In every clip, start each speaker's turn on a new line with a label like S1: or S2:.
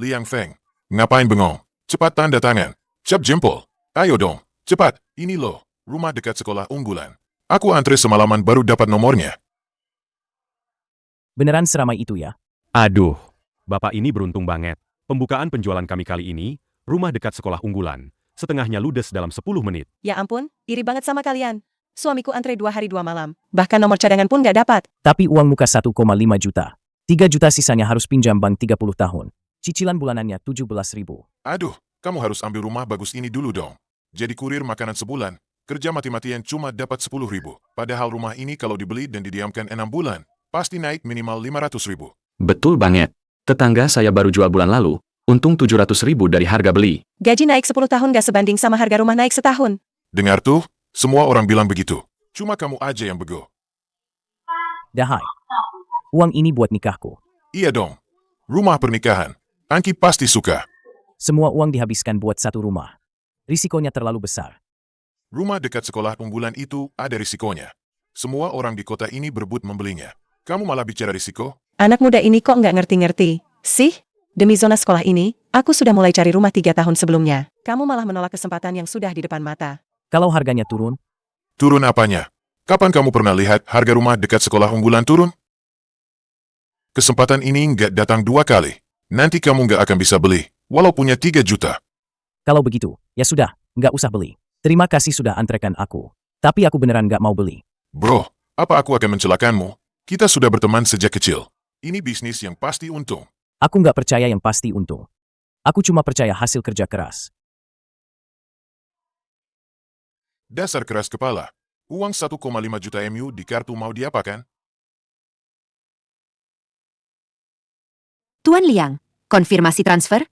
S1: Liang Feng, ngapain bengong? Cepat tanda tangan. Cap jempol. Ayo dong, cepat. Ini loh, rumah dekat sekolah unggulan. Aku antre semalaman baru dapat nomornya.
S2: Beneran seramai itu ya?
S3: Aduh, Bapak ini beruntung banget. Pembukaan penjualan kami kali ini, rumah dekat sekolah unggulan. Setengahnya ludes dalam 10 menit.
S4: Ya ampun, iri banget sama kalian. Suamiku antre 2 hari 2 malam. Bahkan nomor cadangan pun gak dapat.
S2: Tapi uang muka 1,5 juta. 3 juta sisanya harus pinjam bank 30 tahun. Cicilan bulanannya 17.000.
S1: Aduh, kamu harus ambil rumah bagus ini dulu dong. Jadi kurir makanan sebulan, kerja mati-matian cuma dapat 10.000. Padahal rumah ini kalau dibeli dan didiamkan 6 bulan, pasti naik minimal 500.000.
S5: Betul banget. Tetangga saya baru jual bulan lalu, untung 700.000 dari harga beli.
S4: Gaji naik 10 tahun gak sebanding sama harga rumah naik setahun.
S1: Dengar tuh, semua orang bilang begitu. Cuma kamu aja yang bego.
S2: Dahai. Uang ini buat nikahku.
S1: Iya dong. Rumah pernikahan. Angki pasti suka.
S2: Semua uang dihabiskan buat satu rumah. Risikonya terlalu besar.
S1: Rumah dekat sekolah unggulan itu ada risikonya. Semua orang di kota ini berebut membelinya. Kamu malah bicara risiko?
S4: Anak muda ini kok nggak ngerti-ngerti. Sih, demi zona sekolah ini, aku sudah mulai cari rumah 3 tahun sebelumnya. Kamu malah menolak kesempatan yang sudah di depan mata.
S2: Kalau harganya turun,
S1: Turun apanya? Kapan kamu pernah lihat harga rumah dekat sekolah unggulan turun? Kesempatan ini nggak datang 2 kali. Nanti kamu nggak akan bisa beli, walau punya 3 juta.
S2: kalau begitu, ya sudah, nggak usah beli. Terima kasih sudah antrekan aku. Tapi aku beneran nggak mau beli.
S1: Bro, apa aku akan mencelakanmu? Kita sudah berteman sejak kecil. Ini bisnis yang pasti untung.
S2: Aku nggak percaya yang pasti untung. Aku cuma percaya hasil kerja keras.
S1: Dasar keras kepala. Uang 1,5 juta MU di kartu mau diapakan?
S6: Tuan Liang, konfirmasi transfer?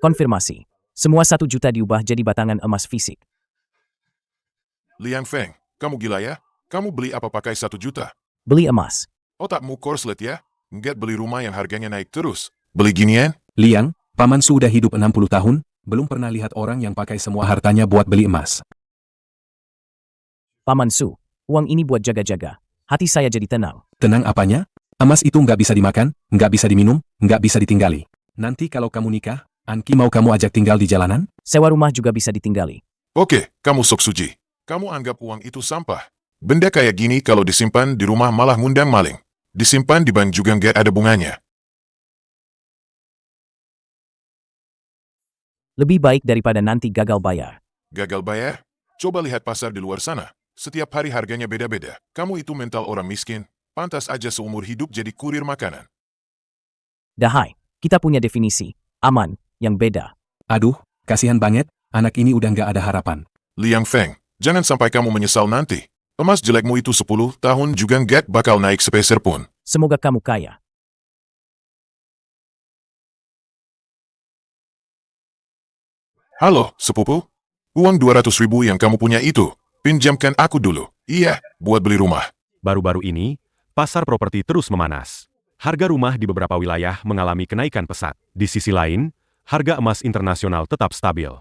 S2: Konfirmasi. Semua 1 juta diubah jadi batangan emas fisik.
S1: Liang Feng, kamu gila ya? Kamu beli apa pakai 1 juta?
S2: Beli emas.
S1: Otakmu korslet ya? Nggak beli rumah yang harganya naik terus. Beli ginian?
S7: Liang, Paman sudah hidup 60 tahun, belum pernah lihat orang yang pakai semua hartanya buat beli emas.
S2: Paman Su, uang ini buat jaga-jaga. Hati saya jadi tenang.
S7: Tenang apanya? Emas itu nggak bisa dimakan, nggak bisa diminum, nggak bisa ditinggali. Nanti kalau kamu nikah, Anki mau kamu ajak tinggal di jalanan?
S2: Sewa rumah juga bisa ditinggali.
S1: Oke, kamu sok suji. Kamu anggap uang itu sampah. Benda kayak gini kalau disimpan di rumah malah ngundang maling. Disimpan di bank juga nggak ada bunganya.
S2: Lebih baik daripada nanti gagal bayar.
S1: Gagal bayar? Coba lihat pasar di luar sana. Setiap hari harganya beda-beda. Kamu itu mental orang miskin. Pantas aja seumur hidup jadi kurir makanan.
S2: Dahai, kita punya definisi. Aman, yang beda.
S7: Aduh, kasihan banget, anak ini udah nggak ada harapan.
S1: Liang Feng, jangan sampai kamu menyesal nanti. Emas jelekmu itu 10 tahun juga nggak bakal naik sepeser pun.
S2: Semoga kamu kaya.
S1: Halo, sepupu? Uang 200.000 yang kamu punya itu, pinjamkan aku dulu. Iya, buat beli rumah.
S3: Baru-baru ini, pasar properti terus memanas. Harga rumah di beberapa wilayah mengalami kenaikan pesat. Di sisi lain, harga emas internasional tetap stabil.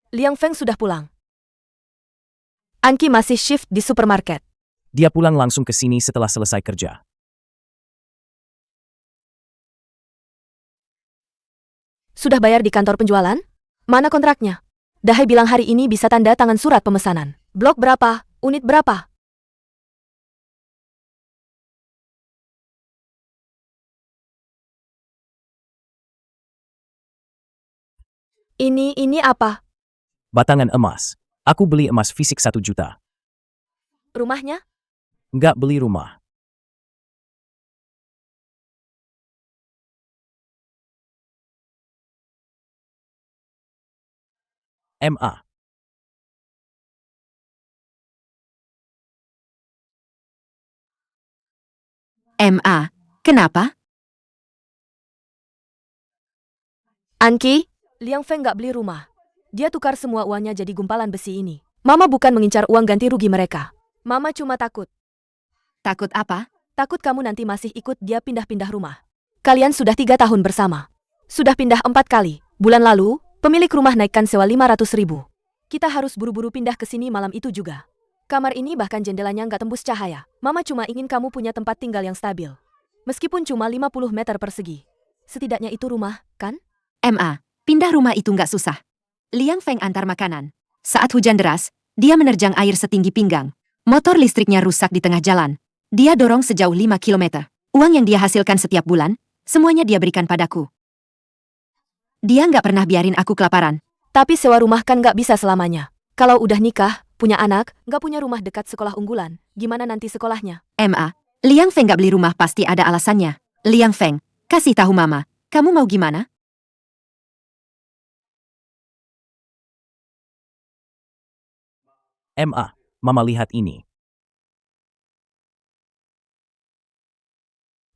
S8: Liang Feng sudah pulang. Anki masih shift di supermarket.
S2: Dia pulang langsung ke sini setelah selesai kerja.
S8: Sudah bayar di kantor penjualan? Mana kontraknya? Dahai bilang hari ini bisa tanda tangan surat pemesanan. Blok berapa? Unit berapa? Ini apa?
S2: Batangan emas. Aku beli emas fisik 1 juta.
S8: Rumahnya?
S2: Nggak beli rumah. MA.
S6: MA, kenapa?
S8: Anki, Liang Feng nggak beli rumah. Dia tukar semua uangnya jadi gumpalan besi ini. Mama bukan mengincar uang ganti rugi mereka. Mama cuma takut.
S6: Takut apa?
S8: Takut kamu nanti masih ikut dia pindah-pindah rumah. Kalian sudah 3 tahun bersama. Sudah pindah 4 kali. Bulan lalu, Pemilik rumah naikkan sewa 500.000. Kita harus buru-buru pindah ke sini malam itu juga. Kamar ini bahkan jendelanya nggak tembus cahaya. Mama cuma ingin kamu punya tempat tinggal yang stabil. Meskipun cuma 50 meter persegi. Setidaknya itu rumah, kan?
S6: MA, pindah rumah itu nggak susah. Liang Feng antar makanan. Saat hujan deras, dia menerjang air setinggi pinggang. Motor listriknya rusak di tengah jalan. Dia dorong sejauh 5 kilometer. Uang yang dia hasilkan setiap bulan, semuanya dia berikan padaku. Dia nggak pernah biarin aku kelaparan.
S8: Tapi sewa rumah kan nggak bisa selamanya. Kalau udah nikah, punya anak, nggak punya rumah dekat sekolah unggulan, gimana nanti sekolahnya?
S6: MA, Liang Feng nggak beli rumah pasti ada alasannya. Liang Feng, kasih tahu Mama, kamu mau gimana?
S2: MA, Mama lihat ini.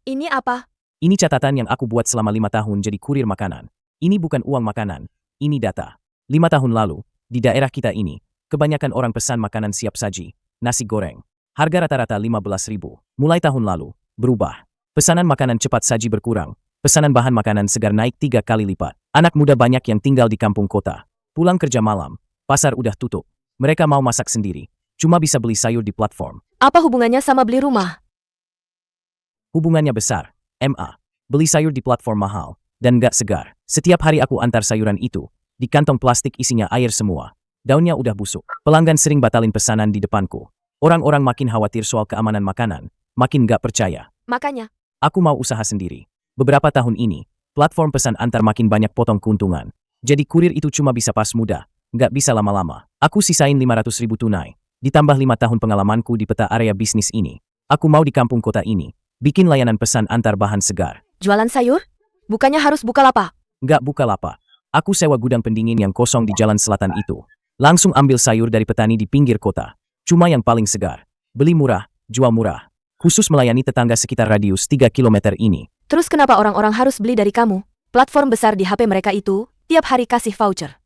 S8: Ini apa?
S2: Ini catatan yang aku buat selama 5 tahun jadi kurir makanan. Ini bukan uang makanan, ini data. 5 tahun lalu, di daerah kita ini, kebanyakan orang pesan makanan siap saji, nasi goreng. Harga rata-rata 15.000. Mulai tahun lalu, berubah. Pesanan makanan cepat saji berkurang. Pesanan bahan makanan segar naik 3 kali lipat. Anak muda banyak yang tinggal di kampung kota. Pulang kerja malam, pasar udah tutup. Mereka mau masak sendiri. Cuma bisa beli sayur di platform.
S8: Apa hubungannya sama beli rumah?
S2: Hubungannya besar. MA. Beli sayur di platform mahal. Dan gak segar. Setiap hari aku antar sayuran itu. Di kantong plastik isinya air semua. Daunnya udah busuk. Pelanggan sering batalin pesanan di depanku. Orang-orang makin khawatir soal keamanan makanan. Makin gak percaya.
S8: Makanya,
S2: Aku mau usaha sendiri. Beberapa tahun ini, platform pesan antar makin banyak potong keuntungan. Jadi kurir itu cuma bisa pas muda. Gak bisa lama-lama. Aku sisain 500.000 tunai. Ditambah 5 tahun pengalamanku di peta area bisnis ini. Aku mau di kampung kota ini. Bikin layanan pesan antar bahan segar.
S8: jualan sayur? Bukannya harus buka lapak?
S2: Gak buka lapak. Aku sewa gudang pendingin yang kosong di jalan selatan itu. Langsung ambil sayur dari petani di pinggir kota. Cuma yang paling segar. Beli murah, jual murah. Khusus melayani tetangga sekitar radius 3 km ini.
S8: Terus kenapa orang-orang harus beli dari kamu? Platform besar di HP mereka itu, tiap hari kasih voucher.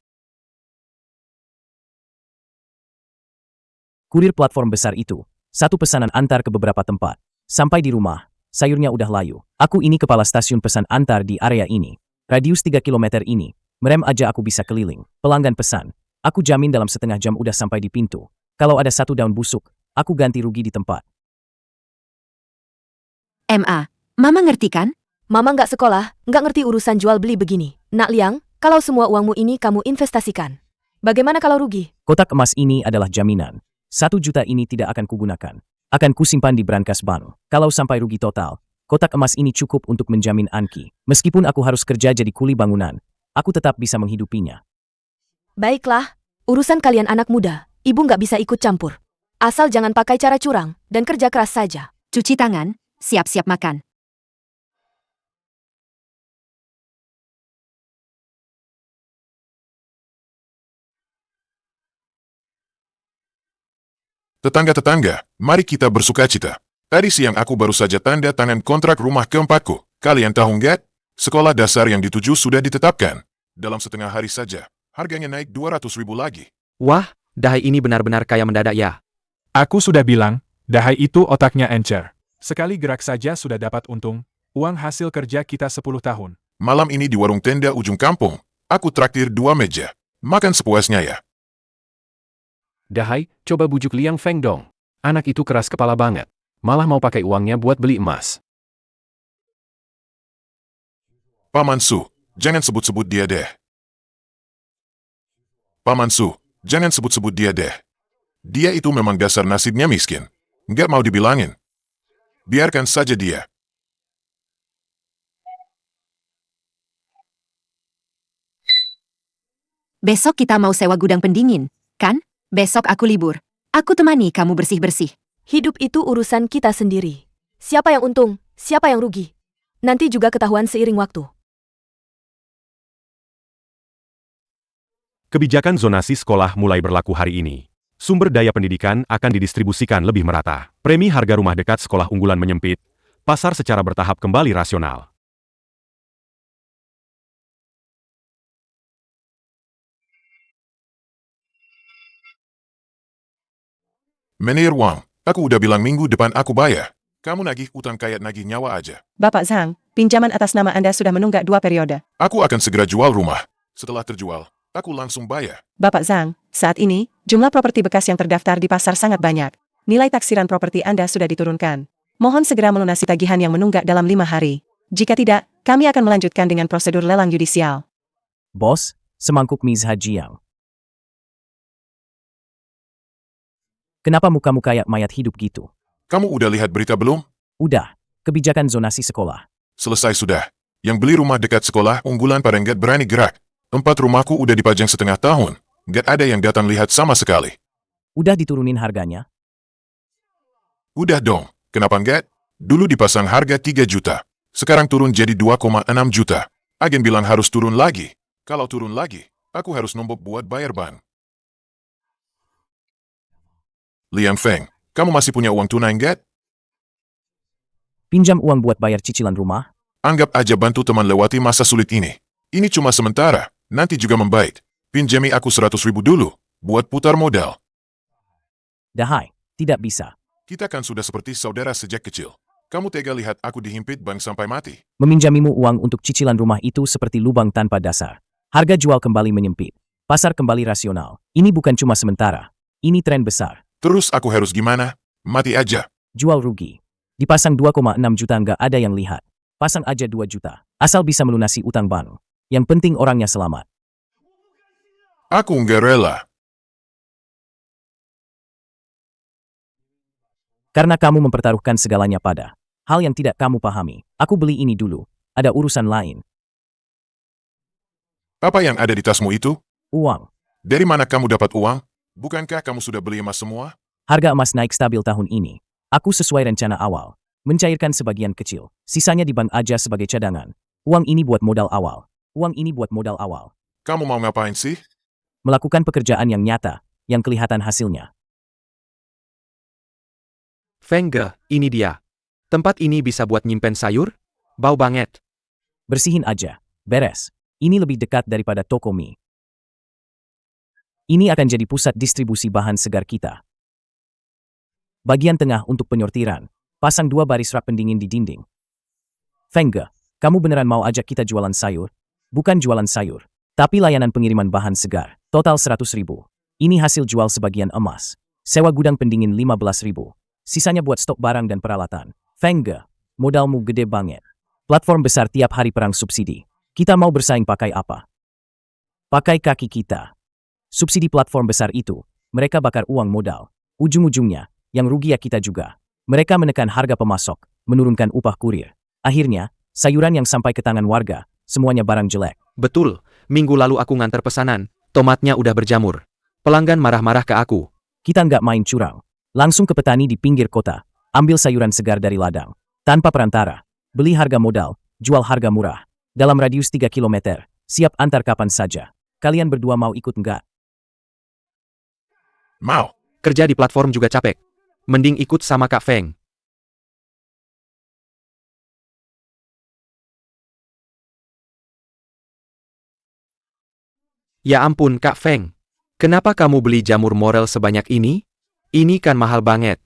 S2: Kurir platform besar itu, satu pesanan antar ke beberapa tempat. Sampai di rumah, sayurnya udah layu. Aku ini kepala stasiun pesan antar di area ini. Radius 3 km ini, merem aja aku bisa keliling. Pelanggan pesan, aku jamin dalam setengah jam udah sampai di pintu. Kalau ada 1 daun busuk, aku ganti rugi di tempat.
S6: MA, Mama ngerti kan?
S8: Mama nggak sekolah, nggak ngerti urusan jual beli begini. Nak Liang, kalau semua uangmu ini kamu investasikan. Bagaimana kalau rugi?
S2: Kotak emas ini adalah jaminan. 1 juta ini tidak akan kugunakan. Akan kusimpan di brankas bank. Kalau sampai rugi total, kotak emas ini cukup untuk menjamin Anki. Meskipun aku harus kerja jadi kuli bangunan, aku tetap bisa menghidupinya.
S8: Baiklah, urusan kalian anak muda, ibu nggak bisa ikut campur. Asal jangan pakai cara curang, dan kerja keras saja.
S6: Cuci tangan, siap-siap makan.
S1: Tetangga-tetangga, mari kita bersukacita. Tadi siang aku baru saja tanda tangan kontrak rumah keempatku. Kalian tahu nggak? Sekolah dasar yang dituju sudah ditetapkan. Dalam setengah hari saja, harganya naik 200.000 lagi.
S5: Wah, Dahai ini benar-benar kaya mendadak ya.
S9: Aku sudah bilang, Dahai itu otaknya encer. Sekali gerak saja sudah dapat untung. Uang hasil kerja kita 10 tahun.
S1: Malam ini di warung tenda ujung kampung, aku traktir 2 meja. Makan sepuasnya ya.
S7: Dahai, coba bujuk Liang Feng dong. Anak itu keras kepala banget. Malah mau pakai uangnya buat beli emas.
S1: Paman Su, jangan sebut-sebut dia deh. Paman Su, jangan sebut-sebut dia deh. Dia itu memang dasar nasibnya miskin. Nggak mau dibilangin. Biarkan saja dia.
S6: Besok kita mau sewa gudang pendingin, kan? Besok aku libur. Aku temani kamu bersih-bersih.
S8: Hidup itu urusan kita sendiri. Siapa yang untung, siapa yang rugi. Nanti juga ketahuan seiring waktu.
S3: Kebijakan zonasi sekolah mulai berlaku hari ini. Sumber daya pendidikan akan didistribusikan lebih merata. Premi harga rumah dekat sekolah unggulan menyempit. Pasar secara bertahap kembali rasional.
S1: Menir Wang, aku udah bilang minggu depan aku bayar. Kamu nagih utang kayak nagih nyawa aja.
S4: Bapak Zhang, pinjaman atas nama Anda sudah menunggak 2 periode.
S1: Aku akan segera jual rumah. Setelah terjual, aku langsung bayar.
S4: Bapak Zhang, saat ini, jumlah properti bekas yang terdaftar di pasar sangat banyak. Nilai taksiran properti Anda sudah diturunkan. Mohon segera melunasi tagihan yang menunggak dalam 5 hari. Jika tidak, kami akan melanjutkan dengan prosedur lelang yudisial.
S2: Bos, semangkuk mie Zhajiang. Kenapa mukamu kayak mayat hidup gitu?
S1: Kamu udah lihat berita belum?
S2: Udah, kebijakan zonasi sekolah.
S1: Selesai sudah. Yang beli rumah dekat sekolah unggulan pada nggak berani gerak. 4 rumahku udah dipajang setengah tahun. Nggak ada yang datang lihat sama sekali.
S2: Udah diturunin harganya?
S1: Udah dong, kenapa nggak? Dulu dipasang harga 3 juta. Sekarang turun jadi 2,6 juta. Agen bilang harus turun lagi. Kalau turun lagi, aku harus nombok buat bayar ban. Liang Feng, kamu masih punya uang tunai nggak?
S2: Pinjam uang buat bayar cicilan rumah?
S1: Anggap aja bantu teman lewati masa sulit ini. Ini cuma sementara, nanti juga membaik. Pinjami aku 100.000 dulu, buat putar modal.
S2: Dahai, tidak bisa.
S1: Kita kan sudah seperti saudara sejak kecil. Kamu tega lihat aku dihimpit bank sampai mati.
S2: Meminjamimu uang untuk cicilan rumah itu seperti lubang tanpa dasar. Harga jual kembali menyempit. Pasar kembali rasional. Ini bukan cuma sementara. Ini tren besar.
S1: Terus aku harus gimana? Mati aja.
S2: Jual rugi. Dipasang 2,6 juta nggak ada yang lihat. Pasang aja 2 juta. Asal bisa melunasi utang bank. Yang penting orangnya selamat.
S1: Aku nggak rela.
S2: Karena kamu mempertaruhkan segalanya pada hal yang tidak kamu pahami. Aku beli ini dulu. Ada urusan lain.
S1: Apa yang ada di tasmu itu?
S2: Uang.
S1: Dari mana kamu dapat uang? Bukankah kamu sudah beli emas semua?
S2: Harga emas naik stabil tahun ini. Aku sesuai rencana awal. Mencairkan sebagian kecil. Sisanya di bank aja sebagai cadangan. Uang ini buat modal awal. Uang ini buat modal awal.
S1: Kamu mau ngapain sih?
S2: Melakukan pekerjaan yang nyata, yang kelihatan hasilnya.
S5: Feng Ge, ini dia. Tempat ini bisa buat nyimpen sayur? Bau banget.
S2: Bersihin aja. Beres. Ini lebih dekat daripada toko mie. Ini akan jadi pusat distribusi bahan segar kita. Bagian tengah untuk penyortiran. Pasang 2 baris rak pendingin di dinding. Feng Ge, kamu beneran mau ajak kita jualan sayur? Bukan jualan sayur, tapi layanan pengiriman bahan segar. Total 100.000. Ini hasil jual sebagian emas. Sewa gudang pendingin 15.000. Sisanya buat stok barang dan peralatan. Feng Ge, modalmu gede banget. Platform besar tiap hari perang subsidi. Kita mau bersaing pakai apa? Pakai kaki kita. Subsidi platform besar itu, mereka bakar uang modal. Ujung-ujungnya, yang rugi ya kita juga. Mereka menekan harga pemasok, menurunkan upah kurir. Akhirnya, sayuran yang sampai ke tangan warga, semuanya barang jelek.
S5: Betul, minggu lalu aku nganter pesanan, tomatnya udah berjamur. Pelanggan marah-marah ke aku.
S2: Kita nggak main curang. Langsung ke petani di pinggir kota, ambil sayuran segar dari ladang. Tanpa perantara, beli harga modal, jual harga murah. Dalam radius 3 km, siap antar kapan saja. Kalian berdua mau ikut nggak?
S1: Mau.
S5: Kerja di platform juga capek. Mending ikut sama Kak Feng. Ya ampun Kak Feng. Kenapa kamu beli jamur morel sebanyak ini? Ini kan mahal banget.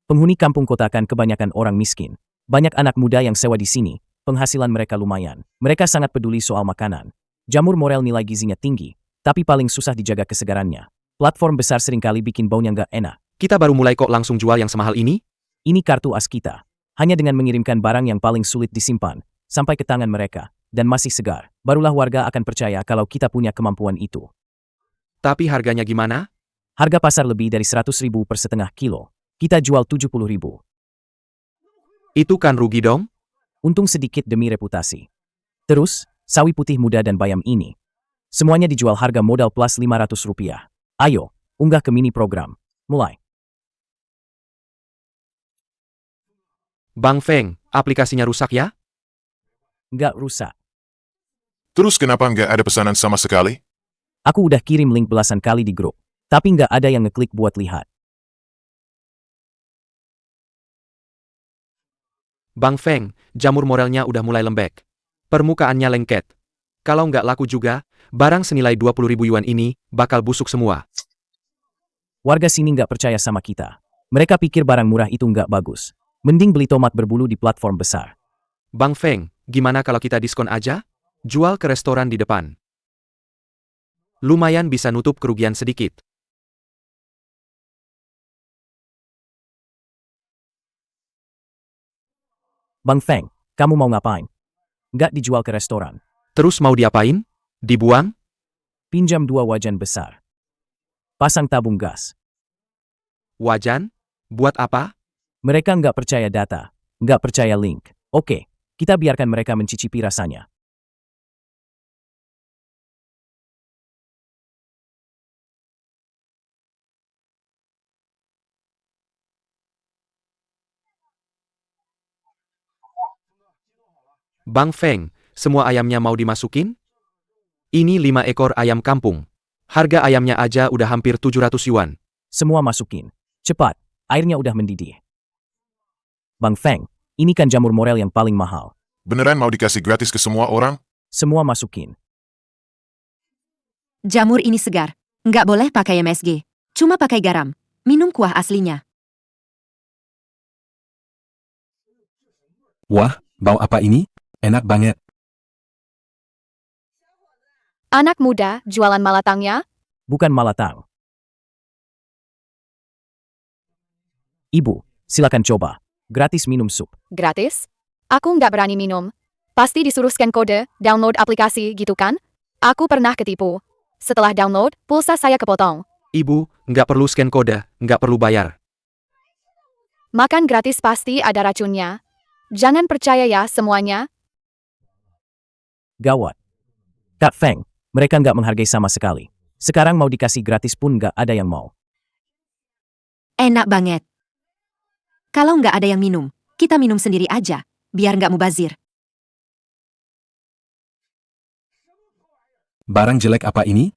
S2: Penghuni kampung kota kan kebanyakan orang miskin. Banyak anak muda yang sewa di sini, penghasilan mereka lumayan. Mereka sangat peduli soal makanan. Jamur morel nilai gizinya tinggi, tapi paling susah dijaga kesegarannya. Platform besar seringkali bikin baunya nggak enak.
S5: Kita baru mulai kok langsung jual yang semahal ini?
S2: Ini kartu as kita. Hanya dengan mengirimkan barang yang paling sulit disimpan, sampai ke tangan mereka, dan masih segar, barulah warga akan percaya kalau kita punya kemampuan itu.
S5: Tapi harganya gimana?
S2: Harga pasar lebih dari 100.000 per setengah kilo. Kita jual 70.000.
S5: Itu kan rugi dong?
S2: Untung sedikit demi reputasi. Terus, sawi putih muda dan bayam ini. Semuanya dijual harga modal plus Rp500. Ayo, unggah ke mini program. Mulai.
S5: Bang Feng, aplikasinya rusak ya?
S2: Nggak rusak.
S1: Terus kenapa nggak ada pesanan sama sekali?
S2: Aku udah kirim link belasan kali di grup. Tapi nggak ada yang ngeklik buat lihat.
S5: Bang Feng, jamur morelnya udah mulai lembek. Permukaannya lengket. Kalau nggak laku juga, barang senilai 20.000 yuan ini bakal busuk semua.
S2: Warga sini nggak percaya sama kita. Mereka pikir barang murah itu nggak bagus. Mending beli tomat berbulu di platform besar.
S5: Bang Feng, gimana kalau kita diskon aja? Jual ke restoran di depan. Lumayan bisa nutup kerugian sedikit.
S2: Bang Feng, kamu mau ngapain? Nggak dijual ke restoran.
S5: Terus mau diapain? Dibuang?
S2: Pinjam 2 wajan besar. Pasang tabung gas.
S5: Wajan? Buat apa?
S2: Mereka nggak percaya data, nggak percaya link. Oke, kita biarkan mereka mencicipi rasanya.
S5: Bang Feng, semua ayamnya mau dimasukin? Ini 5 ekor ayam kampung. Harga ayamnya aja udah hampir 700 yuan.
S2: Semua masukin. Cepat, airnya udah mendidih. Bang Feng, ini kan jamur morel yang paling mahal.
S1: Beneran mau dikasih gratis ke semua orang?
S2: Semua masukin.
S6: Jamur ini segar. Nggak boleh pakai MSG. Cuma pakai garam. Minum kuah aslinya.
S7: Wah, bau apa ini? Enak banget.
S8: Anak muda, jualan malatangnya?
S2: Bukan malatang. Ibu, silakan coba. Gratis minum sup.
S8: Gratis? Aku nggak berani minum. Pasti disuruh scan kode, download aplikasi gitu kan? Aku pernah ketipu. Setelah download, pulsa saya kepotong.
S5: Ibu, nggak perlu scan kode, nggak perlu bayar.
S8: Makan gratis pasti ada racunnya. Jangan percaya ya semuanya.
S2: Gawat. Kak Feng, mereka nggak menghargai sama sekali. Sekarang mau dikasih gratis pun nggak ada yang mau.
S6: Enak banget. Kalau nggak ada yang minum, kita minum sendiri aja, biar nggak mubazir.
S7: Barang jelek apa ini?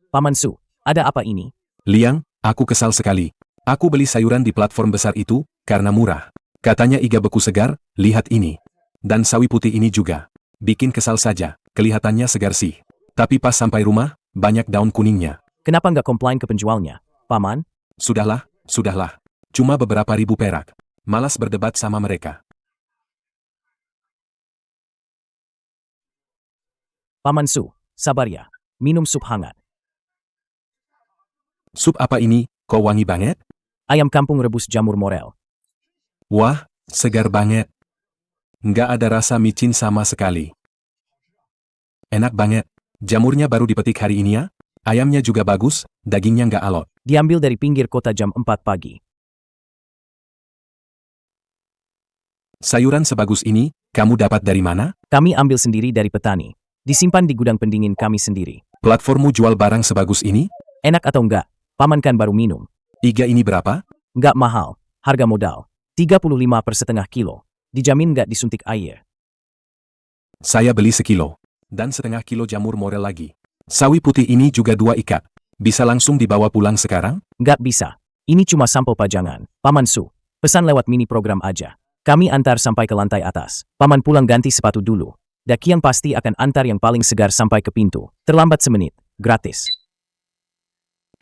S2: Paman Su, ada apa ini?
S7: Liang, aku kesal sekali. Aku beli sayuran di platform besar itu, karena murah. Katanya iga beku segar, lihat ini. Dan sawi putih ini juga. Bikin kesal saja, kelihatannya segar sih. Tapi pas sampai rumah, banyak daun kuningnya.
S2: Kenapa nggak komplain ke penjualnya? Paman,
S7: Sudahlah, sudahlah. Cuma beberapa ribu perak. Malas berdebat sama mereka.
S2: Paman Su, sabar ya. Minum sup hangat.
S7: Sup apa ini, kok wangi banget?
S2: Ayam kampung rebus jamur morel.
S7: Wah, segar banget. Nggak ada rasa micin sama sekali. Enak banget. Jamurnya baru dipetik hari ini ya? Ayamnya juga bagus, dagingnya nggak alot.
S2: Diambil dari pinggir kota jam 4 pagi.
S7: Sayuran sebagus ini, kamu dapat dari mana?
S2: Kami ambil sendiri dari petani. Disimpan di gudang pendingin kami sendiri.
S7: Platformmu jual barang sebagus ini?
S2: Enak atau enggak? Paman kan baru minum.
S7: Iga ini berapa?
S2: Enggak mahal. Harga modal. 35 per setengah kilo. Dijamin enggak disuntik air.
S7: Saya beli sekilo. Dan setengah kilo jamur morel lagi. Sawi putih ini juga 2 ikat. Bisa langsung dibawa pulang sekarang?
S2: Enggak bisa. Ini cuma sampel pajangan. Paman Su, pesan lewat mini program aja. Kami antar sampai ke lantai atas. Paman pulang ganti sepatu dulu. Dakian pasti akan antar yang paling segar sampai ke pintu. Terlambat semenit. Gratis.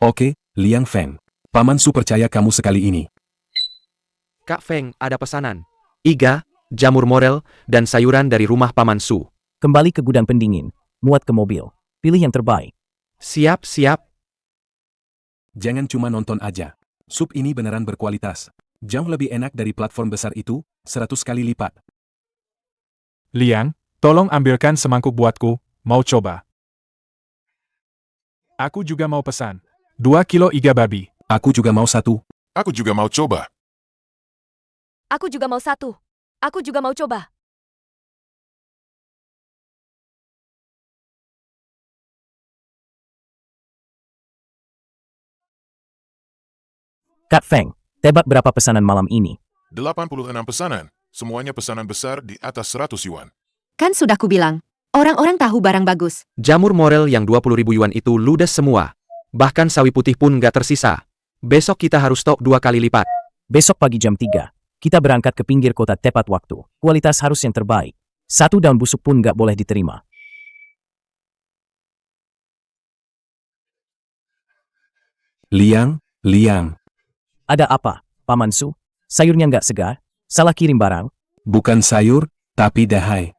S7: Oke, Liang Feng. Paman Su percaya kamu sekali ini.
S5: Kak Feng, ada pesanan. Iga, jamur morel, dan sayuran dari rumah Paman Su.
S2: Kembali ke gudang pendingin. Muat ke mobil. Pilih yang terbaik.
S5: Siap, siap.
S7: Jangan cuma nonton aja. Sup ini beneran berkualitas. Jauh lebih enak dari platform besar itu, 100 kali lipat.
S9: Liang, tolong ambilkan semangkuk buatku, mau coba. Aku juga mau pesan. 2 kilo iga babi.
S7: Aku juga mau 1.
S1: Aku juga mau coba.
S8: Aku juga mau 1. Aku juga mau coba.
S2: Kak Feng, tebak berapa pesanan malam ini?
S1: 86 pesanan. Semuanya pesanan besar di atas 100 yuan.
S6: Kan sudah kubilang, orang-orang tahu barang bagus.
S5: Jamur morel yang 20.000 yuan itu ludes semua. Bahkan sawi putih pun nggak tersisa. Besok kita harus stok 2 kali lipat.
S2: Besok pagi jam 3, kita berangkat ke pinggir kota tepat waktu. Kualitas harus yang terbaik. 1 daun busuk pun nggak boleh diterima.
S7: Liang, Liang.
S2: Ada apa, Paman Su? Sayurnya nggak segar? Salah kirim barang?
S7: Bukan sayur, Tapi Dahai,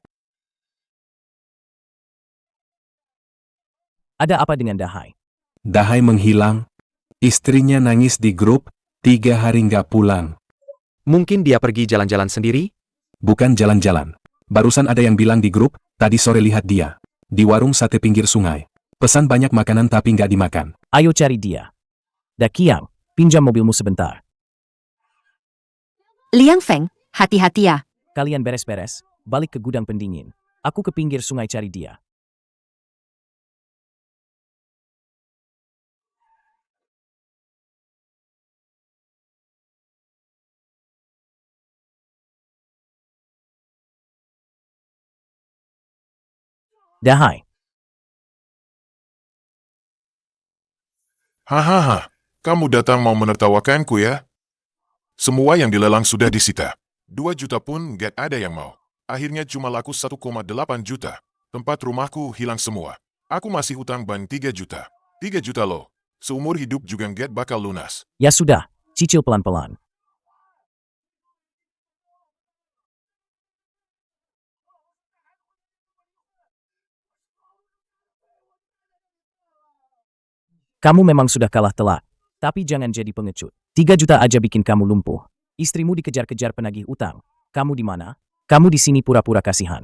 S2: Ada apa dengan Dahai?
S7: Dahai menghilang. Istrinya nangis di grup, 3 hari nggak pulang.
S5: Mungkin dia pergi jalan-jalan sendiri?
S7: Bukan jalan-jalan. Barusan ada yang bilang di grup, tadi sore lihat dia. Di warung sate pinggir sungai. Pesan banyak makanan tapi nggak dimakan.
S2: Ayo cari dia. Dakiang, pinjam mobilmu sebentar.
S6: Liang Feng, hati-hati ya.
S2: Kalian beres-beres, balik ke gudang pendingin. Aku ke pinggir sungai cari dia. Dahai,
S1: Hahaha, kamu datang mau menertawakanku ya? Semua yang dilelang sudah disita. 2 juta pun nggak ada yang mau. Akhirnya cuma laku 1,8 juta. Tempat rumahku hilang semua. Aku masih hutang ban 3 juta. 3 juta loh. Seumur hidup juga nggak bakal lunas.
S2: ya sudah, cicil pelan-pelan. Kamu memang sudah kalah telak. Tapi jangan jadi pengecut. 3 juta aja bikin kamu lumpuh. Istrimu dikejar-kejar penagih utang. Kamu di mana? Kamu di sini pura-pura kasihan.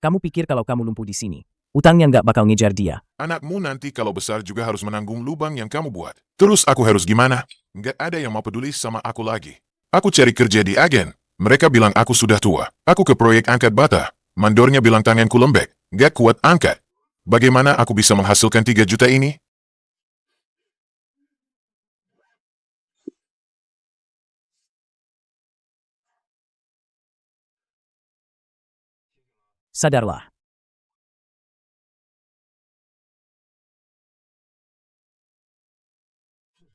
S2: Kamu pikir kalau kamu lumpuh di sini, utangnya nggak bakal ngejar dia.
S1: Anakmu nanti kalau besar juga harus menanggung lubang yang kamu buat. Terus aku harus gimana? Nggak ada yang mau peduli sama aku lagi. Aku cari kerja di agen. Mereka bilang aku sudah tua. Aku ke proyek angkat bata. Mandornya bilang tanganku lembek. Nggak kuat angkat. Bagaimana aku bisa menghasilkan 3 juta ini?
S2: Sadarlah.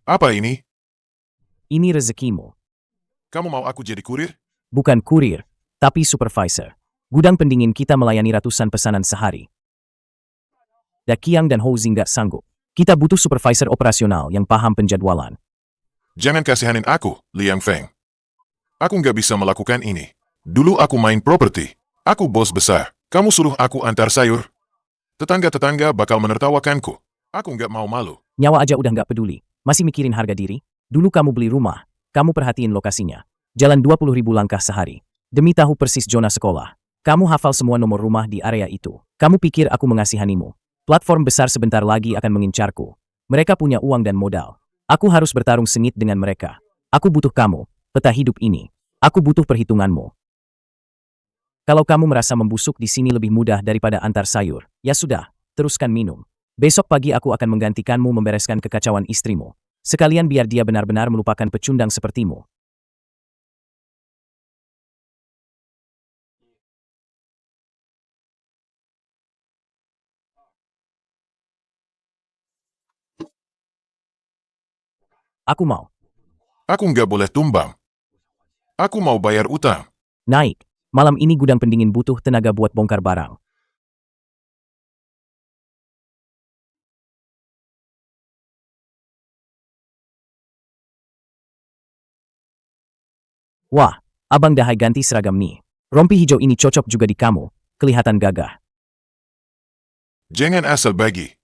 S1: Apa ini?
S2: Ini rezekimu.
S1: Kamu mau aku jadi kurir?
S2: Bukan kurir, tapi supervisor. Gudang pendingin kita melayani ratusan pesanan sehari. Dakiang dan Houzi nggak sanggup. Kita butuh supervisor operasional yang paham penjadwalan.
S1: Jangan kasihanin aku, Liang Feng. Aku nggak bisa melakukan ini. Dulu aku main properti. Aku bos besar. Kamu suruh aku antar sayur. Tetangga-tetangga bakal menertawakanku. Aku nggak mau malu.
S2: Nyawa aja udah nggak peduli. Masih mikirin harga diri? Dulu kamu beli rumah. Kamu perhatiin lokasinya. Jalan 20.000 langkah sehari. Demi tahu persis zona sekolah. Kamu hafal semua nomor rumah di area itu. Kamu pikir aku mengasihanimu? Platform besar sebentar lagi akan mengincarku. Mereka punya uang dan modal. Aku harus bertarung sengit dengan mereka. Aku butuh kamu, peta hidup ini. Aku butuh perhitunganmu. Kalau kamu merasa membusuk di sini lebih mudah daripada antar sayur, ya sudah, teruskan minum. Besok pagi aku akan menggantikanmu membereskan kekacauan istrimu. Sekalian biar dia benar-benar melupakan pecundang sepertimu. Aku mau.
S1: Aku nggak boleh tumbang. Aku mau bayar utang.
S2: Naik. Malam ini gudang pendingin butuh tenaga buat bongkar barang. Wah, Abang Dahai ganti seragam nih. Rompi hijau ini cocok juga di kamu. Kelihatan gagah.
S1: Jangan asal bagi.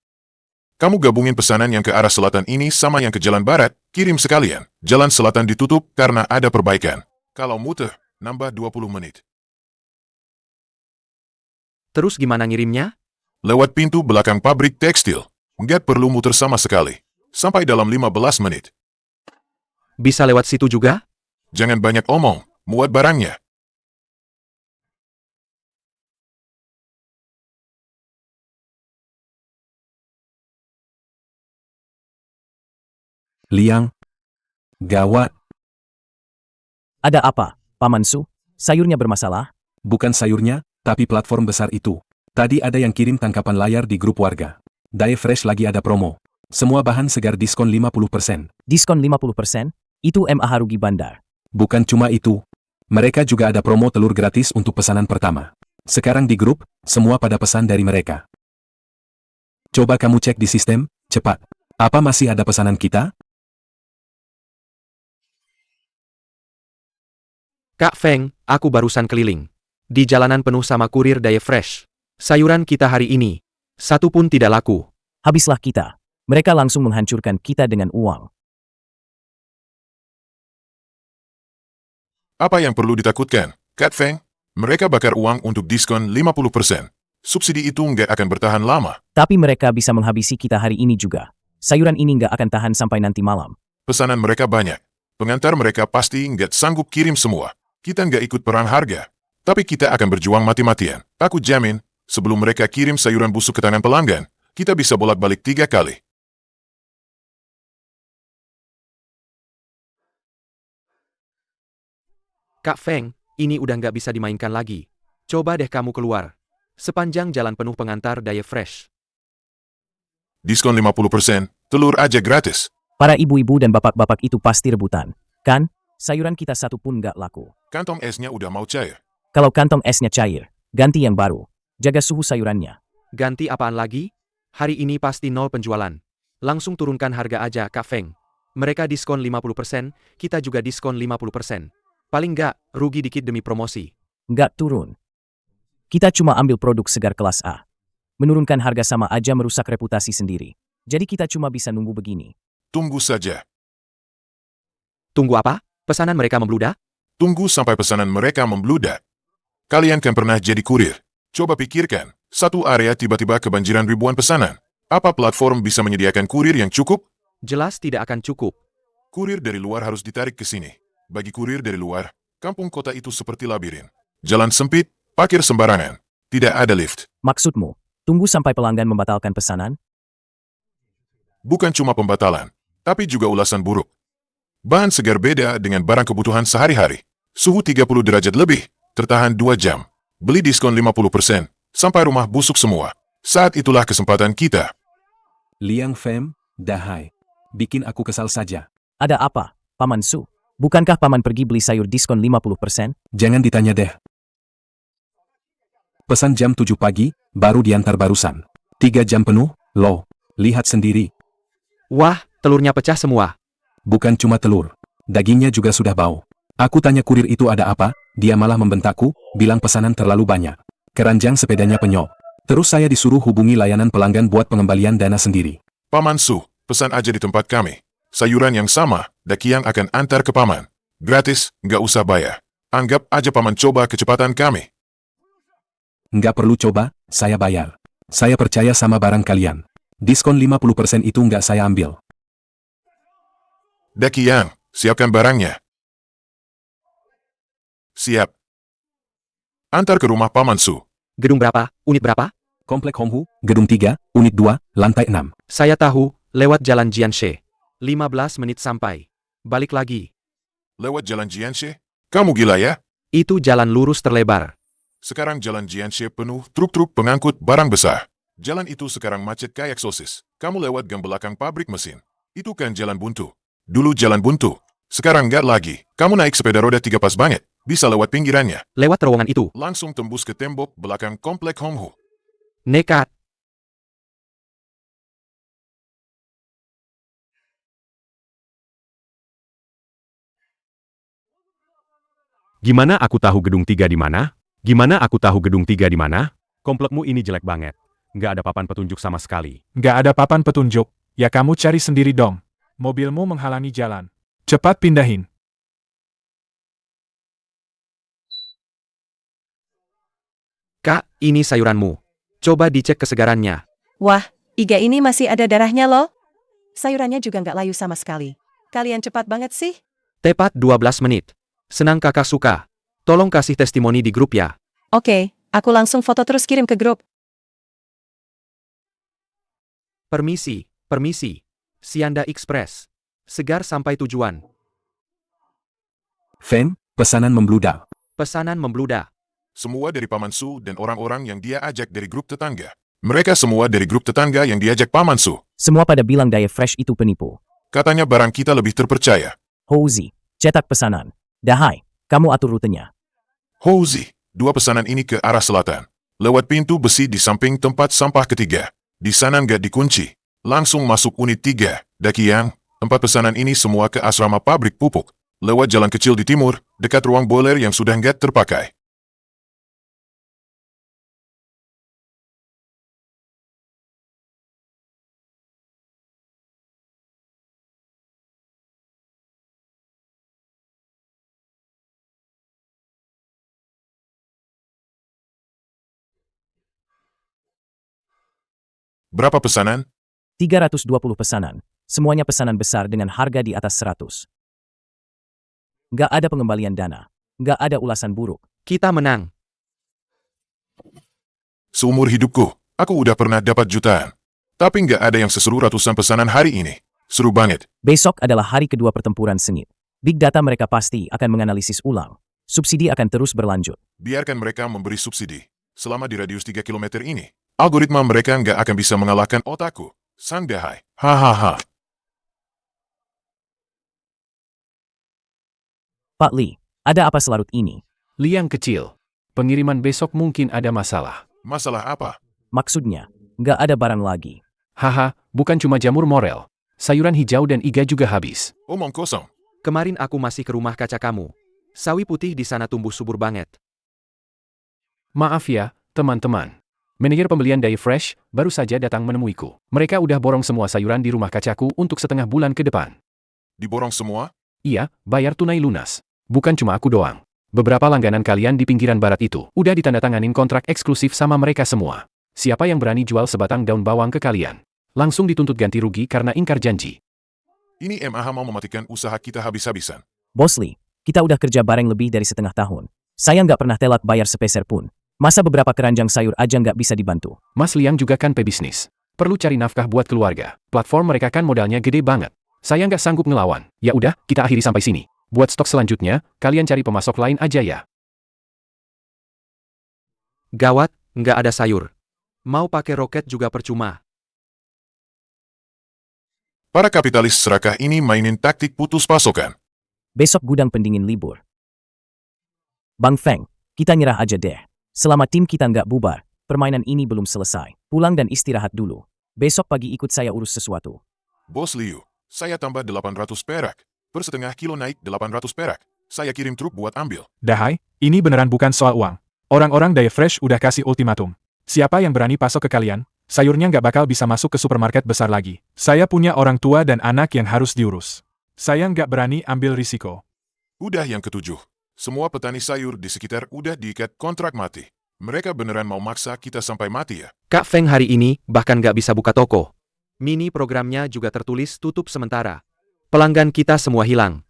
S1: Kamu gabungin pesanan yang ke arah selatan ini sama yang ke jalan barat, kirim sekalian. Jalan selatan ditutup karena ada perbaikan. Kalau muter, nambah 20 menit.
S5: Terus gimana ngirimnya?
S1: Lewat pintu belakang pabrik tekstil. Nggak perlu muter sama sekali. Sampai dalam 15 menit.
S5: Bisa lewat situ juga?
S1: Jangan banyak omong, muat barangnya.
S7: Liang. Gawat,
S2: Ada apa, Paman Su? Sayurnya bermasalah?
S7: bukan sayurnya, tapi platform besar itu. Tadi ada yang kirim tangkapan layar di grup warga. Daya Fresh lagi ada promo. Semua bahan segar diskon 50%.
S2: Diskon 50%? Itu MAH rugi bandar.
S7: Bukan cuma itu. Mereka juga ada promo telur gratis untuk pesanan pertama. Sekarang di grup, semua pada pesan dari mereka. Coba kamu cek di sistem, cepat. Apa masih ada pesanan kita?
S5: Kak Feng, aku barusan keliling. Di jalanan penuh sama kurir daya fresh. Sayuran kita hari ini, satu pun tidak laku.
S2: Habislah kita. Mereka langsung menghancurkan kita dengan uang.
S1: Apa yang perlu ditakutkan, Kak Feng? Mereka bakar uang untuk diskon 50%. Subsidi itu nggak akan bertahan lama.
S2: Tapi mereka bisa menghabisi kita hari ini juga. Sayuran ini nggak akan tahan sampai nanti malam.
S1: Pesanan mereka banyak. Pengantar mereka pasti nggak sanggup kirim semua. Kita nggak ikut perang harga. Tapi kita akan berjuang mati-matian. Aku jamin, sebelum mereka kirim sayuran busuk ke tangan pelanggan, kita bisa bolak-balik 3 kali.
S5: Kak Feng, ini udah nggak bisa dimainkan lagi. Coba deh kamu keluar. Sepanjang jalan penuh pengantar daya fresh.
S1: Diskon 50%, telur aja gratis.
S2: Para ibu-ibu dan bapak-bapak itu pasti rebutan. Kan? Sayuran kita satu pun nggak laku.
S1: Kantong esnya udah mau cair.
S2: Kalau kantong esnya cair, ganti yang baru. Jaga suhu sayurannya.
S5: Ganti apaan lagi? Hari ini pasti nol penjualan. Langsung turunkan harga aja, Kak Feng. Mereka diskon 50%, kita juga diskon 50%. Paling nggak, rugi dikit demi promosi.
S2: Nggak turun. Kita cuma ambil produk segar kelas A. Menurunkan harga sama aja merusak reputasi sendiri. Jadi kita cuma bisa nunggu begini.
S1: Tunggu saja.
S5: Tunggu apa? Pesanan mereka membludak?
S1: Tunggu sampai pesanan mereka membludak. Kalian kan pernah jadi kurir. Coba pikirkan, satu area tiba-tiba kebanjiran ribuan pesanan. Apa platform bisa menyediakan kurir yang cukup?
S5: Jelas tidak akan cukup.
S1: Kurir dari luar harus ditarik ke sini. Bagi kurir dari luar, kampung kota itu seperti labirin. Jalan sempit, parkir sembarangan. Tidak ada lift.
S2: Maksudmu, tunggu sampai pelanggan membatalkan pesanan?
S1: Bukan cuma pembatalan, tapi juga ulasan buruk. Bahan segar beda dengan barang kebutuhan sehari-hari. Suhu 30 derajat lebih, tertahan 2 jam. Beli diskon 50%, sampai rumah busuk semua. Saat itulah kesempatan kita.
S7: Liang Feng, dahai. Bikin aku kesal saja.
S2: Ada apa, Paman Su? Bukankah Paman pergi beli sayur diskon 50%?
S7: Jangan ditanya deh. Pesan jam 7 pagi, baru diantar barusan. 3 jam penuh, loh. Lihat sendiri.
S5: Wah, telurnya pecah semua.
S7: Bukan cuma telur. Dagingnya juga sudah bau. Aku tanya kurir itu ada apa, dia malah membentakku, bilang pesanan terlalu banyak. Keranjang sepedanya penyok. Terus saya disuruh hubungi layanan pelanggan buat pengembalian dana sendiri.
S1: Paman Su, pesan aja di tempat kami. Sayuran yang sama, Dakiang akan antar ke Paman. Gratis, nggak usah bayar. Anggap aja Paman coba kecepatan kami.
S7: Nggak perlu coba, saya bayar. Saya percaya sama barang kalian. Diskon 50% itu nggak saya ambil.
S1: Dakiang, siapkan barangnya. Siap. Antar ke rumah Paman Su.
S5: Gedung berapa? Unit berapa?
S7: Komplek Honghu, Gedung 3, Unit 2, Lantai 6.
S5: Saya tahu, lewat jalan Jianshe. 15 menit sampai. Balik lagi.
S1: Lewat jalan Jianshe? Kamu gila ya?
S5: Itu jalan lurus terlebar.
S1: Sekarang jalan Jianshe penuh truk-truk pengangkut barang besar. Jalan itu sekarang macet kayak sosis. Kamu lewat gang belakang pabrik mesin. Itu kan jalan buntu. Dulu jalan buntu. Sekarang nggak lagi. Kamu naik sepeda roda 3 pas banget. Bisa lewat pinggirannya.
S5: Lewat terowongan itu.
S1: Langsung tembus ke tembok belakang komplek Honghu.
S5: Nekat.
S3: Gimana aku tahu gedung 3 di mana? Gimana aku tahu gedung 3 di mana? Komplekmu ini jelek banget. Nggak ada papan petunjuk sama sekali.
S9: Nggak ada papan petunjuk. Ya kamu cari sendiri dong. Mobilmu menghalangi jalan. Cepat pindahin.
S5: Kak, ini sayuranmu. Coba dicek kesegarannya.
S4: Wah, iga ini masih ada darahnya loh. Sayurannya juga nggak layu sama sekali. Kalian cepat banget sih.
S5: Tepat 12 menit. Senang kakak suka. Tolong kasih testimoni di grup ya.
S4: Oke, aku langsung foto terus kirim ke grup.
S5: Permisi, permisi. Sianda Express. Segar sampai tujuan.
S7: Feng, pesanan membludak.
S5: Pesanan membludak.
S1: Semua dari Paman Su dan orang-orang yang dia ajak dari grup tetangga. Mereka semua dari grup tetangga yang diajak Paman Su.
S2: Semua pada bilang daya fresh itu penipu.
S1: Katanya barang kita lebih terpercaya.
S2: Houzi, cetak pesanan. Dahai, kamu atur rutenya.
S1: Houzi, 2 pesanan ini ke arah selatan. Lewat pintu besi di samping tempat sampah ketiga. Di sana nggak dikunci. Langsung masuk unit 3. Dakiang, 4 pesanan ini semua ke asrama pabrik pupuk. Lewat jalan kecil di timur, dekat ruang boiler yang sudah nggak terpakai. Berapa pesanan?
S2: 320 pesanan. Semuanya pesanan besar dengan harga di atas 100. Nggak ada pengembalian dana. Nggak ada ulasan buruk.
S5: Kita menang.
S1: Seumur hidupku, aku udah pernah dapat jutaan. Tapi nggak ada yang seseru ratusan pesanan hari ini. Seru banget.
S2: Besok adalah hari kedua pertempuran sengit. Big Data mereka pasti akan menganalisis ulang. Subsidi akan terus berlanjut.
S1: Biarkan mereka memberi subsidi. Selama di radius 3 km ini, algoritma mereka nggak akan bisa mengalahkan otakku. Sang dahai. Hahaha.
S2: Pak Lee, ada apa selarut ini?
S10: Liang kecil. Pengiriman besok mungkin ada masalah.
S1: Masalah apa?
S2: Maksudnya, nggak ada barang lagi.
S10: Haha, bukan cuma jamur morel. Sayuran hijau dan iga juga habis.
S1: Omong kosong.
S5: Kemarin aku masih ke rumah kaca kamu. Sawi putih di sana tumbuh subur banget.
S10: Maaf ya, teman-teman. Manajer pembelian Dai Fresh baru saja datang menemuiku. Mereka udah borong semua sayuran di rumah kacaku untuk setengah bulan ke depan.
S1: Diborong semua?
S10: Iya, bayar tunai lunas. Bukan cuma aku doang. Beberapa langganan kalian di pinggiran barat itu udah ditandatanganin kontrak eksklusif sama mereka semua. Siapa yang berani jual sebatang daun bawang ke kalian? Langsung dituntut ganti rugi karena ingkar janji.
S1: Ini MAH mau mematikan usaha kita habis-habisan.
S2: Bos Lee, kita udah kerja bareng lebih dari setengah tahun. Saya nggak pernah telat bayar sepeser pun. Masa beberapa keranjang sayur aja nggak bisa dibantu?
S10: Mas Liang juga kan pebisnis. Perlu cari nafkah buat keluarga. Platform mereka kan modalnya gede banget. Saya nggak sanggup ngelawan. Ya udah, kita akhiri sampai sini. Buat stok selanjutnya, kalian cari pemasok lain aja ya.
S5: Gawat, nggak ada sayur. Mau pakai roket juga percuma.
S1: Para kapitalis serakah ini mainin taktik putus pasokan.
S2: Besok gudang pendingin libur. Bang Feng, kita nyerah aja deh. Selama tim kita nggak bubar, permainan ini belum selesai. Pulang dan istirahat dulu. Besok pagi ikut saya urus sesuatu.
S1: Bos Liu, saya tambah 800 perak. Per setengah kilo naik 800 perak. Saya kirim truk buat ambil.
S9: Dahai, ini beneran bukan soal uang. Orang-orang Dai Fresh udah kasih ultimatum. Siapa yang berani pasok ke kalian, sayurnya nggak bakal bisa masuk ke supermarket besar lagi. Saya punya orang tua dan anak yang harus diurus. Saya nggak berani ambil risiko.
S1: Udah yang ketujuh. Semua petani sayur di sekitar udah diikat kontrak mati. Mereka beneran mau maksa kita sampai mati ya?
S5: Kak Feng hari ini bahkan nggak bisa buka toko. Mini programnya juga tertulis tutup sementara. Pelanggan kita semua hilang.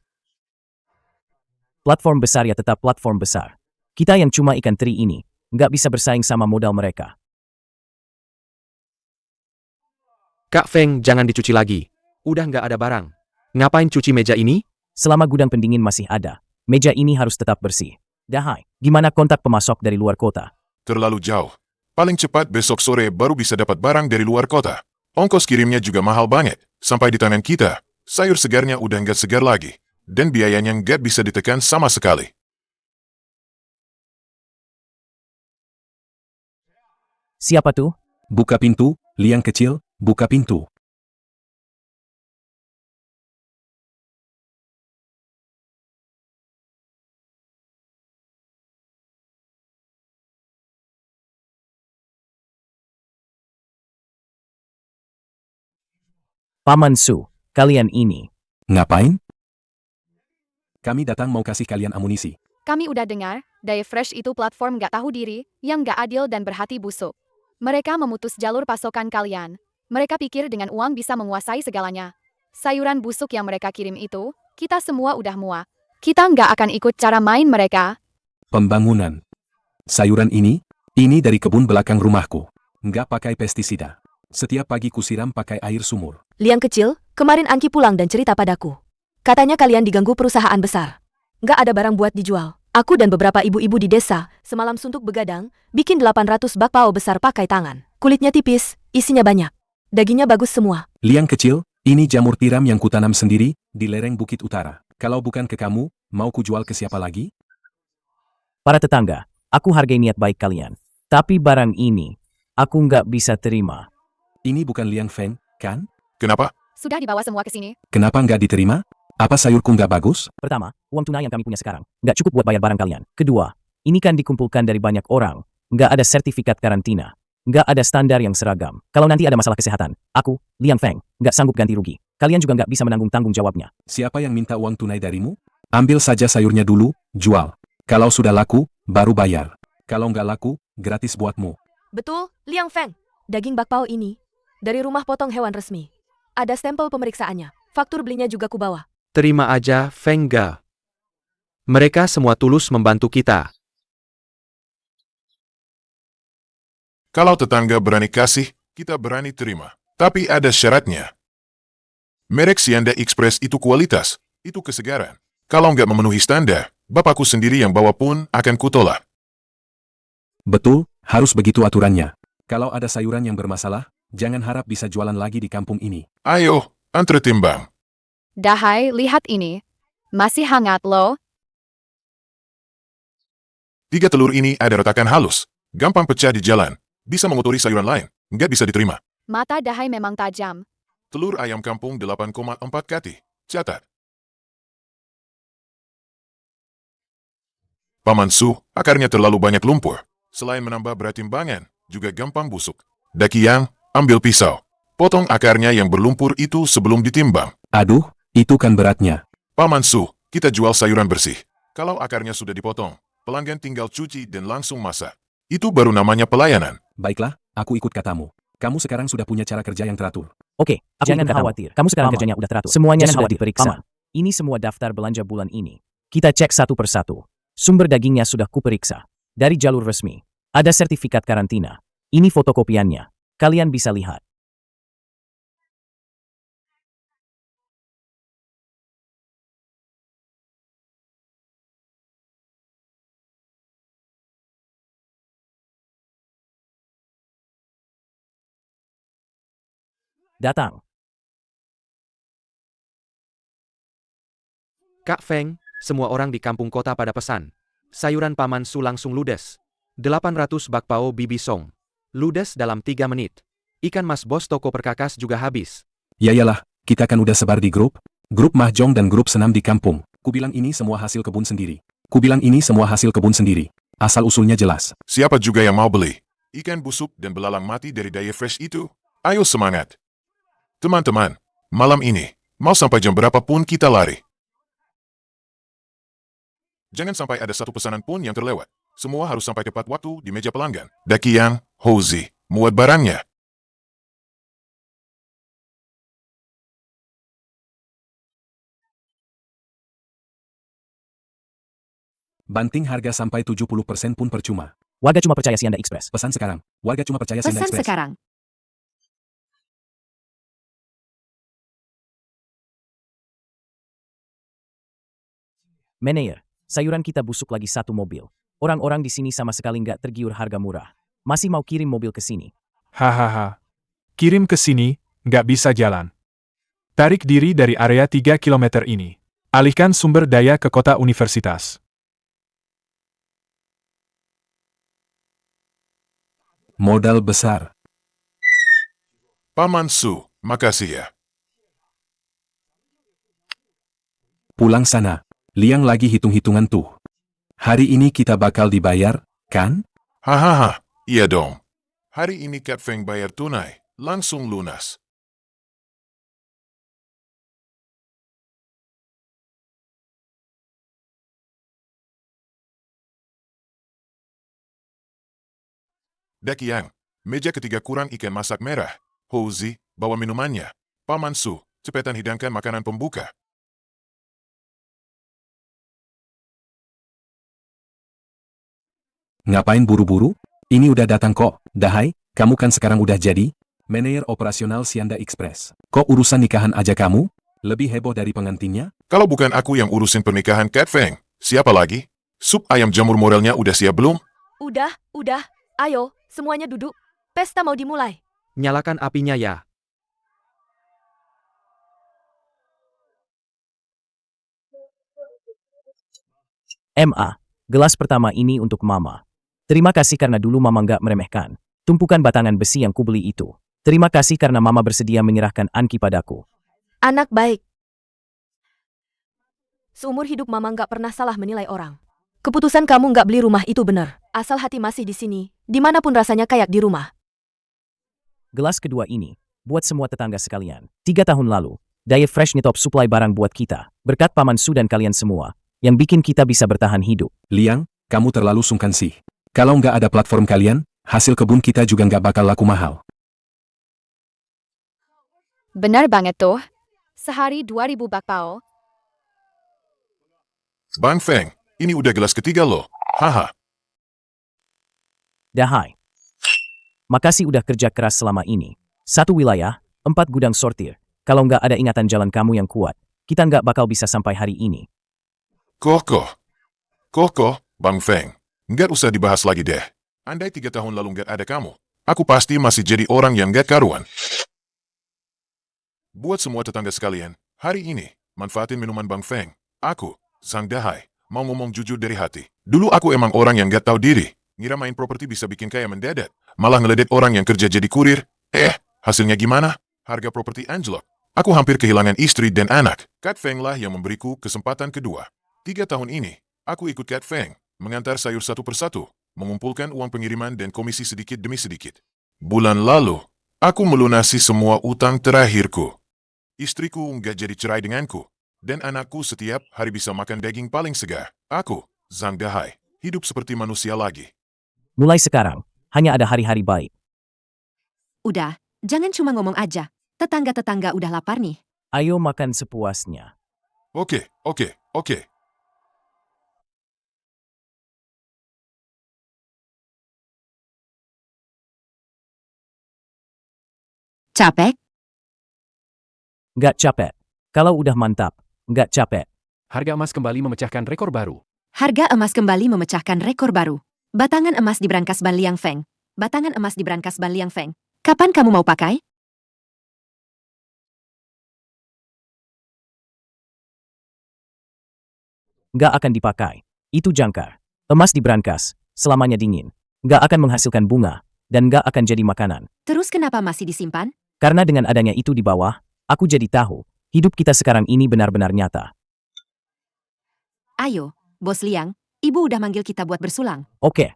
S2: Platform besar ya tetap platform besar. Kita yang cuma ikan teri ini, nggak bisa bersaing sama modal mereka.
S5: Kak Feng jangan dicuci lagi. Udah nggak ada barang. Ngapain cuci meja ini?
S2: Selama gudang pendingin masih ada, meja ini harus tetap bersih. Dahai, gimana kontak pemasok dari luar kota?
S1: Terlalu jauh. Paling cepat besok sore baru bisa dapat barang dari luar kota. Ongkos kirimnya juga mahal banget. Sampai di tangan kita, sayur segarnya udah nggak segar lagi. Dan biayanya nggak bisa ditekan sama sekali.
S2: Siapa tuh?
S7: Buka pintu, Liang kecil, buka pintu.
S2: Paman Su, kalian ini.
S7: Ngapain? Kami datang mau kasih kalian amunisi.
S11: Kami udah dengar, Dai Fresh itu platform nggak tahu diri, yang nggak adil dan berhati busuk. Mereka memutus jalur pasokan kalian. Mereka pikir dengan uang bisa menguasai segalanya. Sayuran busuk yang mereka kirim itu, kita semua udah muak. Kita nggak akan ikut cara main mereka.
S7: Pembangunan. Sayuran ini dari kebun belakang rumahku. Nggak pakai pestisida. Setiap pagi kusiram pakai air sumur.
S8: Liang kecil, kemarin Angki pulang dan cerita padaku. Katanya kalian diganggu perusahaan besar. Nggak ada barang buat dijual. Aku dan beberapa ibu-ibu di desa, semalam suntuk begadang, bikin 800 bakpao besar pakai tangan. Kulitnya tipis, isinya banyak. Dagingnya bagus semua.
S7: Liang kecil, ini jamur tiram yang kutanam sendiri di lereng Bukit Utara. Kalau bukan ke kamu, mau kujual ke siapa lagi?
S2: Para tetangga, aku hargai niat baik kalian. Tapi barang ini, aku nggak bisa terima.
S7: Ini bukan Liang Feng, kan?
S1: Kenapa?
S11: Sudah dibawa semua ke sini.
S7: Kenapa nggak diterima? Apa sayurku nggak bagus?
S2: Pertama, uang tunai yang kami punya sekarang nggak cukup buat bayar barang kalian. Kedua, ini kan dikumpulkan dari banyak orang. Nggak ada sertifikat karantina. Nggak ada standar yang seragam. Kalau nanti ada masalah kesehatan, aku, Liang Feng, nggak sanggup ganti rugi. Kalian juga nggak bisa menanggung tanggung jawabnya.
S7: Siapa yang minta uang tunai darimu? Ambil saja sayurnya dulu, jual. Kalau sudah laku, baru bayar. Kalau nggak laku, gratis buatmu.
S8: Betul, Liang Feng. Daging bakpao ini Dari rumah potong hewan resmi. Ada stempel pemeriksaannya. Faktur belinya juga kubawa.
S5: Terima aja, Feng Ge. Mereka semua tulus membantu kita.
S1: Kalau tetangga berani kasih, kita berani terima. Tapi ada syaratnya. Merek Sianda Express itu kualitas, itu kesegaran. Kalau nggak memenuhi standar, bapakku sendiri yang bawa pun akan kutolak.
S7: Betul, harus begitu aturannya. Kalau ada sayuran yang bermasalah, jangan harap bisa jualan lagi di kampung ini.
S1: Ayo, antre timbang.
S11: Dahai, lihat ini. Masih hangat loh.
S1: 3 telur ini ada retakan halus. Gampang pecah di jalan. Bisa mengotori sayuran lain. Nggak bisa diterima.
S11: Mata Dahai memang tajam.
S1: Telur ayam kampung 8,4 kati. Catat. Paman Su, akarnya terlalu banyak lumpur. Selain menambah berat timbangan, juga gampang busuk. Daki Yang, ambil pisau. Potong akarnya yang berlumpur itu sebelum ditimbang.
S7: Aduh, itu kan beratnya.
S1: Paman Su, kita jual sayuran bersih. Kalau akarnya sudah dipotong, pelanggan tinggal cuci dan langsung masak. Itu baru namanya pelayanan.
S7: Baiklah, aku ikut katamu. Kamu sekarang sudah punya cara kerja yang teratur.
S2: Oke, jangan khawatir. Kamu sekarang kerjanya udah teratur. Semuanya sudah diperiksa. Ini semua daftar belanja bulan ini. Kita cek satu persatu. Sumber dagingnya sudah kuperiksa. Dari jalur resmi. Ada sertifikat karantina. Ini fotokopiannya. Kalian bisa lihat. Datang.
S5: Kak Feng, semua orang di kampung kota pada pesan. Sayuran Paman Su langsung ludes. 800 bakpao bibi song. Ludes dalam 3 menit. Ikan mas bos toko perkakas juga habis.
S7: Yayalah, kita kan udah sebar di grup mahjong dan grup senam di kampung. Kubilang ini semua hasil kebun sendiri. Asal-usulnya jelas.
S1: Siapa juga yang mau beli? Ikan busuk dan belalang mati dari Daya Fresh itu? Ayo semangat. Teman-teman, malam ini, mau sampai jam berapapun kita lari. Jangan sampai ada satu pesanan pun yang terlewat. Semua harus sampai tepat waktu di meja pelanggan. Daki Yang, Houzi, muat barangnya.
S7: Banting harga sampai 70% pun percuma.
S2: Warga cuma percaya Sianda Express.
S7: Pesan sekarang. Warga cuma percaya Sianda
S6: Pesan
S7: Express.
S6: sekarang.
S2: Meneer, sayuran kita busuk lagi satu mobil. Orang-orang di sini sama sekali nggak tergiur harga murah. Masih mau kirim mobil ke sini.
S9: Hahaha. Kirim ke sini, nggak bisa jalan. Tarik diri dari area 3 km ini. Alihkan sumber daya ke kota universitas.
S7: Modal besar.
S1: Paman Su, makasih ya.
S7: Pulang sana. Liang lagi hitung-hitungan tuh. Hari ini kita bakal dibayar, kan?
S1: Hahaha, iya dong. Hari ini Kak Feng bayar tunai, langsung lunas. Daki Yang, meja ketiga kurang ikan masak merah. Houzi, bawa minumannya. Paman Su, cepetan hidangkan makanan pembuka.
S7: Ngapain buru-buru? Ini udah datang kok. Dahai, kamu kan sekarang udah jadi manajer operasional Sianda Express. Kok urusan nikahan aja kamu? Lebih heboh dari pengantinnya?
S1: Kalau bukan aku yang urusin pernikahan Kak Feng, siapa lagi? Sup ayam jamur morelnya udah siap belum?
S8: Udah. Ayo, semuanya duduk. Pesta mau dimulai.
S5: Nyalakan apinya ya.
S2: MA, gelas pertama ini untuk Mama. Terima kasih karena dulu Mama nggak meremehkan tumpukan batangan besi yang kubeli itu. Terima kasih karena Mama bersedia menyerahkan Anki padaku.
S8: Anak baik. Seumur hidup Mama nggak pernah salah menilai orang. Keputusan kamu nggak beli rumah itu benar. Asal hati masih di sini, dimanapun rasanya kayak di rumah.
S2: Gelas kedua ini, buat semua tetangga sekalian. 3 tahun lalu, Daya Fresh nyetop suplai barang buat kita. Berkat Paman Su dan kalian semua, yang bikin kita bisa bertahan hidup.
S7: Liang, kamu terlalu sungkan sih. Kalau nggak ada platform kalian, hasil kebun kita juga nggak bakal laku mahal.
S11: Benar banget tuh. Sehari 2000 bakpao.
S1: Bang Feng, ini udah gelas ketiga loh. Haha.
S2: Dahai. Makasih udah kerja keras selama ini. 1 wilayah, 4 gudang sortir. Kalau nggak ada ingatan jalan kamu yang kuat, kita nggak bakal bisa sampai hari ini.
S1: Kokoh, Bang Feng. Nggak usah dibahas lagi deh. Andai 3 tahun lalu nggak ada kamu, aku pasti masih jadi orang yang nggak karuan. Buat semua tetangga sekalian, hari ini, manfaatin minuman Bang Feng. Aku, Sang Dahai, mau ngomong jujur dari hati. Dulu aku emang orang yang nggak tahu diri. Ngira main properti bisa bikin kaya mendadak. Malah ngeledet orang yang kerja jadi kurir. Hasilnya gimana? Harga properti anjlok. Aku hampir kehilangan istri dan anak. Kat Feng lah yang memberiku kesempatan kedua. 3 tahun ini, aku ikut Kat Feng, mengantar sayur satu persatu, mengumpulkan uang pengiriman dan komisi sedikit demi sedikit. Bulan lalu, aku melunasi semua utang terakhirku. Istriku nggak jadi cerai denganku, dan anakku setiap hari bisa makan daging paling segar. Aku, Zhang Dahai, hidup seperti manusia lagi.
S2: Mulai sekarang, hanya ada hari-hari baik.
S6: Udah, jangan cuma ngomong aja. Tetangga-tetangga udah lapar nih.
S2: Ayo makan sepuasnya.
S1: Oke.
S6: Capek?
S2: Nggak capek. Kalau udah mantap, nggak capek.
S10: Harga emas kembali memecahkan rekor baru.
S6: Harga emas kembali memecahkan rekor baru. Batangan emas di brankas Ban Liang Feng. Batangan emas di brankas Ban Liang Feng. Kapan kamu mau pakai?
S2: Nggak akan dipakai. Itu jangkar. Emas di brankas, selamanya dingin. Nggak akan menghasilkan bunga, dan nggak akan jadi makanan.
S6: Terus kenapa masih disimpan?
S2: Karena dengan adanya itu di bawah, aku jadi tahu, hidup kita sekarang ini benar-benar nyata.
S6: Ayo, Bos Liang, Ibu udah manggil kita buat bersulang.
S2: Oke,